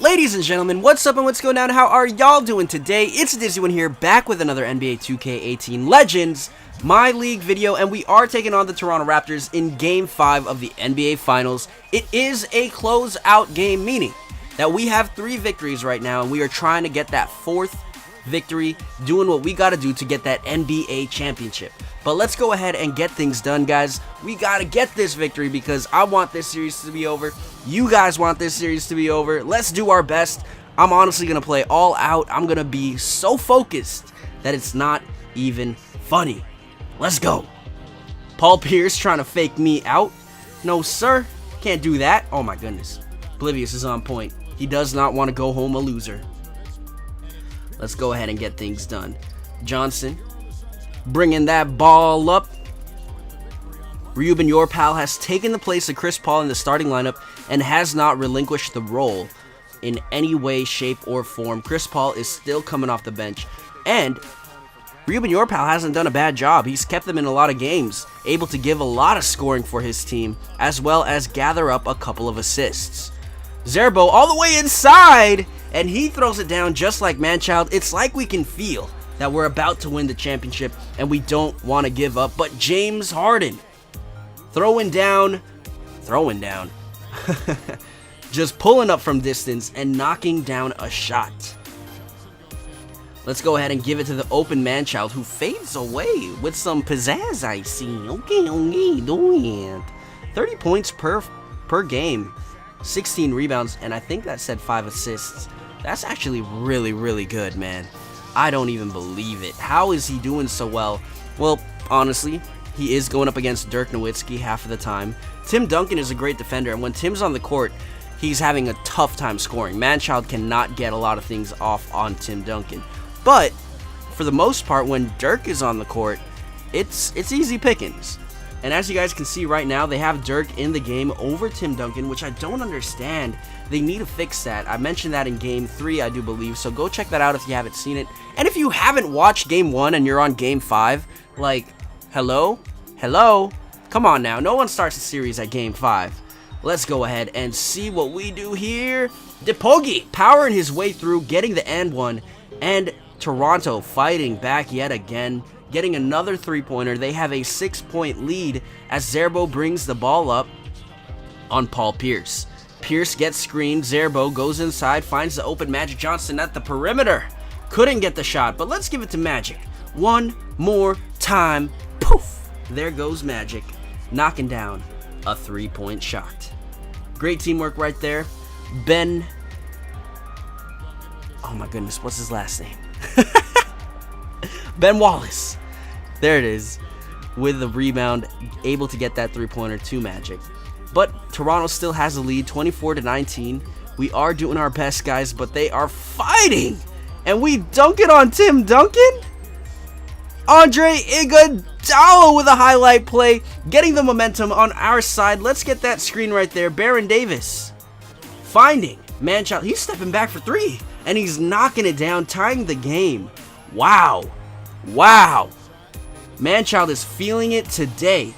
Ladies and gentlemen, what's up and what's going down? How are y'all doing today? It's Dizzy1 here, back with another NBA 2K18 Legends, my league video, and we are taking on the Toronto Raptors in Game 5 of the NBA Finals. It is a closeout game, meaning that we have 3 victories right now, and we are trying to get that 4th victory, doing what we gotta do to get that NBA championship. But let's go ahead and get things done, guys. We gotta get this victory because I want this series to be over. You guys want this series to be over. Let's do our best. I'm honestly gonna play all out. I'm gonna be so focused that it's not even funny. Let's go. Paul Pierce trying to fake me out. No, sir. Can't do that. Oh my goodness. Oblivious is on point. He does not want to go home a loser. Let's go ahead and get things done. Johnson bringing that ball up. Ruben, your pal, has taken the place of Chris Paul in the starting lineup and has not relinquished the role in any way, shape, or form. Chris Paul is still coming off the bench, and Ruben, your pal, hasn't done a bad job. He's kept them in a lot of games, able to give a lot of scoring for his team, as well as gather up a couple of assists. Zerbo all the way inside, and he throws it down just like Manchild. It's like we can feel that we're about to win the championship, and we don't want to give up. But James Harden, throwing down, just pulling up from distance and knocking down a shot. Let's go ahead and give it to the open Manchild, who fades away with some pizzazz, I see. Okay, do it. 30 points per game, 16 rebounds, and I think that said 5 assists. That's actually really, really good, man. I don't even believe it. How is he doing so well? Well, honestly, he is going up against Dirk Nowitzki half of the time. Tim Duncan is a great defender, and when Tim's on the court, he's having a tough time scoring. Manchild cannot get a lot of things off on Tim Duncan. But for the most part, when Dirk is on the court, it's easy pickings. And as you guys can see right now, they have Dirk in the game over Tim Duncan, which I don't understand. They need to fix that. I mentioned that in Game 3, I do believe, so go check that out if you haven't seen it. And if you haven't watched Game 1 and you're on Game 5, like, hello? Hello? Come on now, no one starts a series at Game 5. Let's go ahead and see what we do here. Depogi powering his way through, getting the and one, and Toronto fighting back yet again, getting another 3-pointer. They have a 6-point lead as Zerbo brings the ball up on Paul Pierce. Pierce gets screened. Zerbo goes inside, finds the open Magic Johnson at the perimeter. Couldn't get the shot, but let's give it to Magic. One more time. Poof! There goes Magic, knocking down a 3-point shot. Great teamwork right there. Ben... oh my goodness, what's his last name? Ben Wallace. There it is. With the rebound, able to get that 3-pointer to Magic. But Toronto still has a lead, 24-19. We are doing our best, guys, but they are fighting. And we dunk it on Tim Duncan. Andre Iguodala with a highlight play, getting the momentum on our side. Let's get that screen right there. Baron Davis finding Manchild. He's stepping back for 3, and he's knocking it down, tying the game. Wow. Wow. Manchild is feeling it today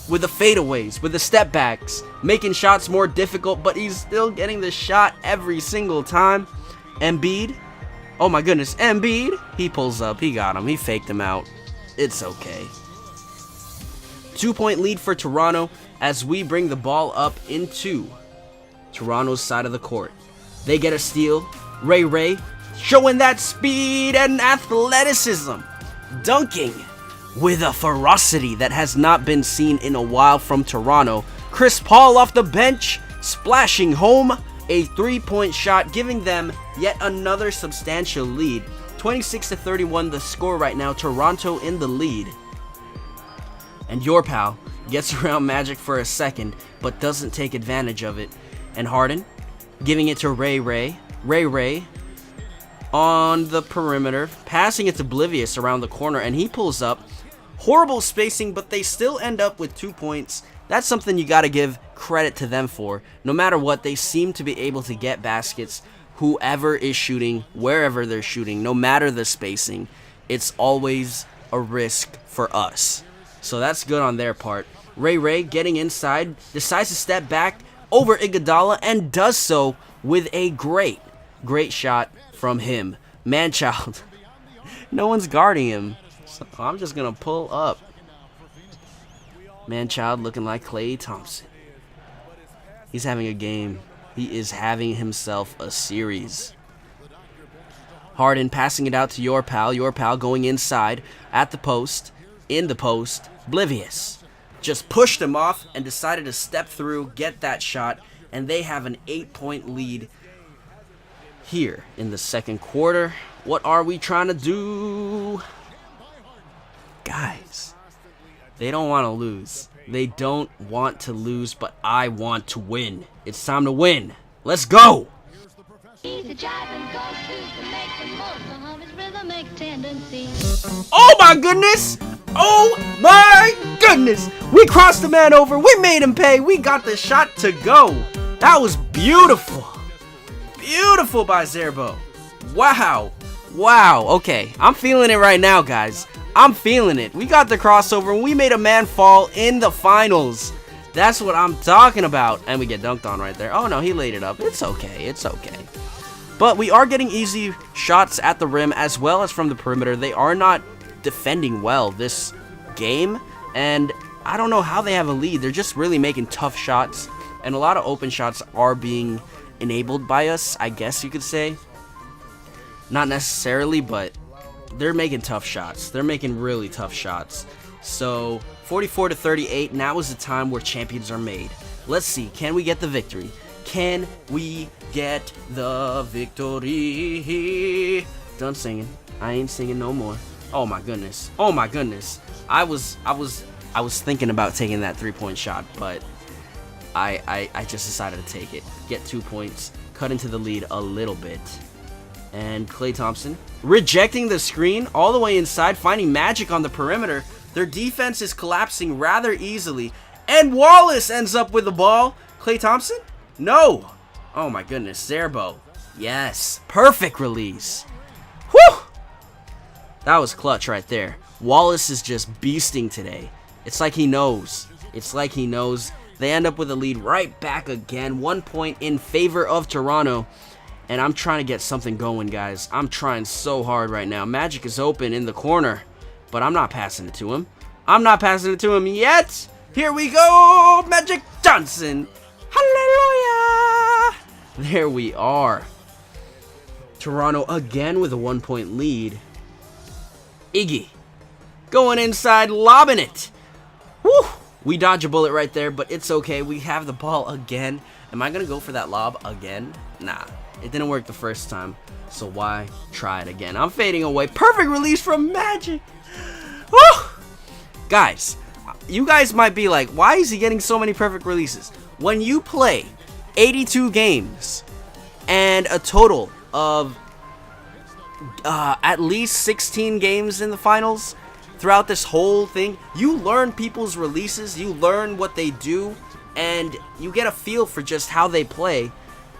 with the fadeaways, with the step backs, making shots more difficult, but he's still getting the shot every single time. Embiid. Oh my goodness, Embiid. He pulls up. He got him. He faked him out. It's okay. 2-point lead for Toronto as we bring the ball up into Toronto's side of the court. They get a steal. Ray showing that speed and athleticism. Dunking with a ferocity that has not been seen in a while from Toronto. Chris Paul off the bench, splashing home a 3-point shot, giving them yet another substantial lead. 26-31 the score right now. Toronto in the lead. And your pal gets around Magic for a second, but doesn't take advantage of it. And Harden giving it to Ray on the perimeter, passing it to Oblivious around the corner, and he pulls up. Horrible spacing, but they still end up with 2 points. That's something you got to give credit to them for. No matter what, they seem to be able to get baskets. Whoever is shooting, wherever they're shooting, no matter the spacing, it's always a risk for us. So that's good on their part. Ray getting inside, decides to step back, over Iguodala and does so with a great shot from him. Manchild. No one's guarding him. So I'm just going to pull up. Manchild looking like Klay Thompson. He's having a game. He is having himself a series. Harden passing it out to your pal. Your pal going inside at the post. In the post. Oblivious. Just pushed him off and decided to step through, get that shot, and they have an 8-point lead here in the second quarter. What are we trying to do? Guys, they don't want to lose. They don't want to lose, but I want to win. It's time to win. Let's go! Oh my goodness! Oh my goodness! We crossed the man over. We made him pay. We got the shot to go. That was beautiful. Beautiful by Zerbo. Wow. Wow. Okay. I'm feeling it right now, guys. I'm feeling it. We got the crossover and we made a man fall in the finals. That's what I'm talking about. And we get dunked on right there. Oh no, he laid it up. It's okay. It's okay. But we are getting easy shots at the rim as well as from the perimeter. They are not defending well this game. And I don't know how they have a lead. They're just really making tough shots. And a lot of open shots are being enabled by us, I guess you could say. Not necessarily, but they're making tough shots. They're making really tough shots. So 44-38, now is the time where champions are made. Let's see, can we get the victory? Can we get the victory? Done singing. I ain't singing no more. Oh my goodness. Oh my goodness. I was thinking about taking that 3-point shot, but I just decided to take it. Get 2 points, cut into the lead a little bit. And Klay Thompson rejecting the screen all the way inside, finding Magic on the perimeter. Their defense is collapsing rather easily. And Wallace ends up with the ball. Klay Thompson? No. Oh my goodness. Zerbo. Yes. Perfect release. Whew. That was clutch right there. Wallace is just beasting today. It's like he knows. It's like he knows. They end up with a lead right back again. 1 point in favor of Toronto. And I'm trying to get something going, guys. I'm trying so hard right now. Magic is open in the corner. But I'm not passing it to him. I'm not passing it to him yet. Here we go. Magic Johnson. Hallelujah. There we are. Toronto again with a 1 point lead. Iggy going inside, lobbing it. Woo. We dodge a bullet right there, but it's okay. We have the ball again. Am I going to go for that lob again? Nah, it didn't work the first time. So why try it again? I'm fading away. Perfect release from Magic. Woo. Guys, you guys might be like, why is he getting so many perfect releases? When you play 82 games and a total of at least 16 games in the finals, throughout this whole thing, you learn people's releases, you learn what they do, and you get a feel for just how they play.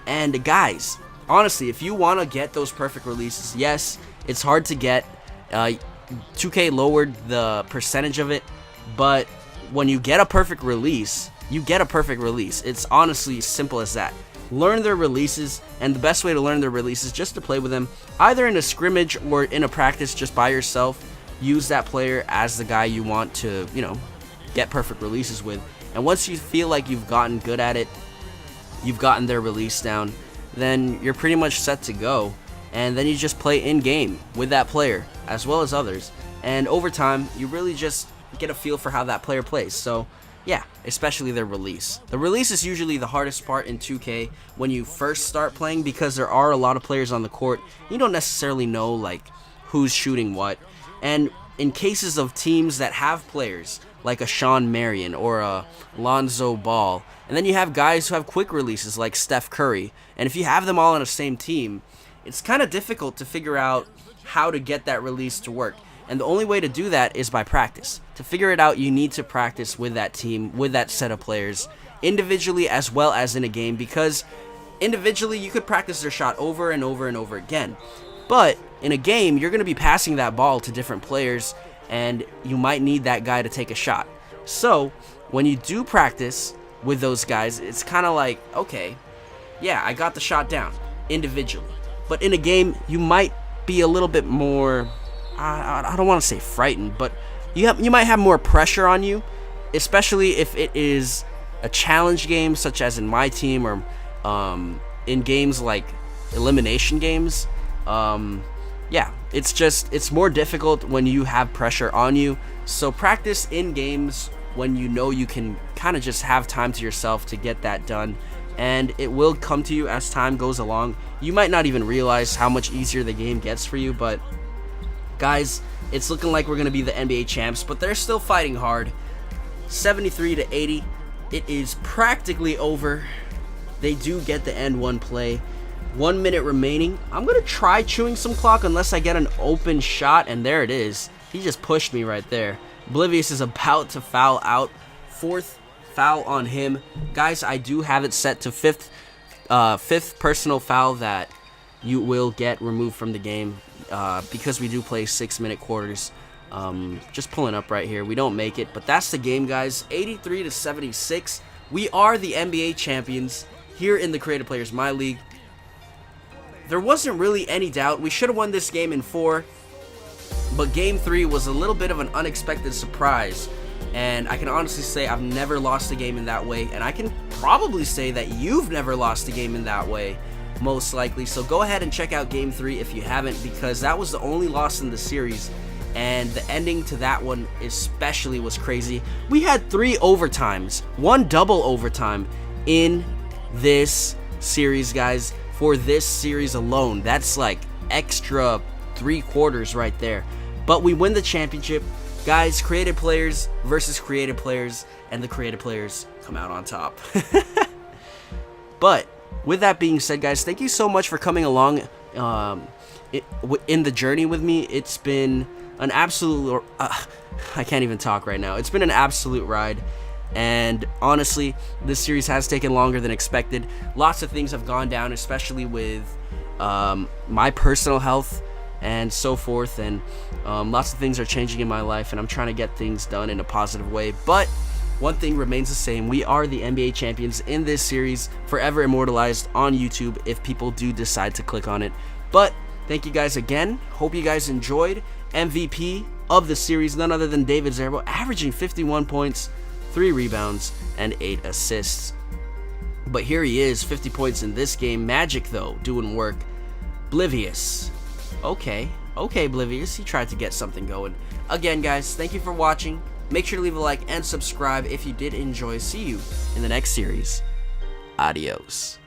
And guys, honestly, if you want to get those perfect releases, yes, it's hard to get. 2K lowered the percentage of it, but when you get a perfect release, you get a perfect release. It's honestly as simple as that. Learn their releases, and the best way to learn their releases is just to play with them, either in a scrimmage or in a practice just by yourself. Use that player as the guy you want to, get perfect releases with. And once you feel like you've gotten good at it, you've gotten their release down, then you're pretty much set to go. And then you just play in-game with that player, as well as others. And over time, you really just get a feel for how that player plays. So, yeah, especially their release. The release is usually the hardest part in 2K when you first start playing, because there are a lot of players on the court. You don't necessarily know, who's shooting what. And in cases of teams that have players like a Sean Marion or a Lonzo Ball, and then you have guys who have quick releases like Steph Curry, and if you have them all on the same team, it's kind of difficult to figure out how to get that release to work. And the only way to do that is by practice. To figure it out, you need to practice with that team, with that set of players, individually as well as in a game, because individually you could practice their shot over and over and over again. But in a game, you're going to be passing that ball to different players, and you might need that guy to take a shot. So when you do practice, with those guys, it's kind of like, okay, yeah, I got the shot down individually. But in a game, you might be a little bit more, I don't want to say frightened, but you might have more pressure on you, especially if it is a challenge game, such as in my team, or in games like elimination games. Yeah, it's more difficult when you have pressure on you. So practice in games when you know you can kind of just have time to yourself to get that done, and it will come to you as time goes along. You might not even realize how much easier the game gets for you, but guys, it's looking like we're going to be the NBA champs, but they're still fighting hard. 73-80. It is practically over. They do get the end one play. 1 minute remaining. I'm going to try chewing some clock unless I get an open shot, and there it is. He just pushed me right there. Oblivious is about to foul out. 4th foul on him. Guys, I do have it set to 5th personal foul that you will get removed from the game because we do play 6-minute quarters. Just pulling up right here. We don't make it, but that's the game, guys. 83-76. We are the NBA champions here in the Creative Players My League. There wasn't really any doubt. We should have won this game in 4, but Game 3 was a little bit of an unexpected surprise, and I can honestly say I've never lost a game in that way, and I can probably say that you've never lost a game in that way, most likely. So go ahead and check out Game 3 if you haven't, because that was the only loss in the series, and the ending to that one especially was crazy. We had 3 overtimes, 1 double overtime in this series, guys. For this series alone, that's like extra 3 quarters right there. But we win the championship, guys. Creative players versus creative players, and the creative players come out on top. But with that being said, guys, thank you so much for coming along in the journey with me. It's been an absolute I can't even talk right now. It's been an absolute ride. And honestly, this series has taken longer than expected. Lots of things have gone down, especially with my personal health and so forth, and lots of things are changing in my life, and I'm trying to get things done in a positive way. But one thing remains the same: we are the NBA champions in this series, forever immortalized on YouTube if people do decide to click on it. But thank you guys again. Hope you guys enjoyed. MVP of the series, none other than David Zerbo, averaging 51 points, 3 rebounds, and 8 assists. But here he is, 50 points in this game. Magic, though, doing work. Oblivious. Okay, Oblivious. He tried to get something going. Again, guys, thank you for watching. Make sure to leave a like and subscribe if you did enjoy. See you in the next series. Adios.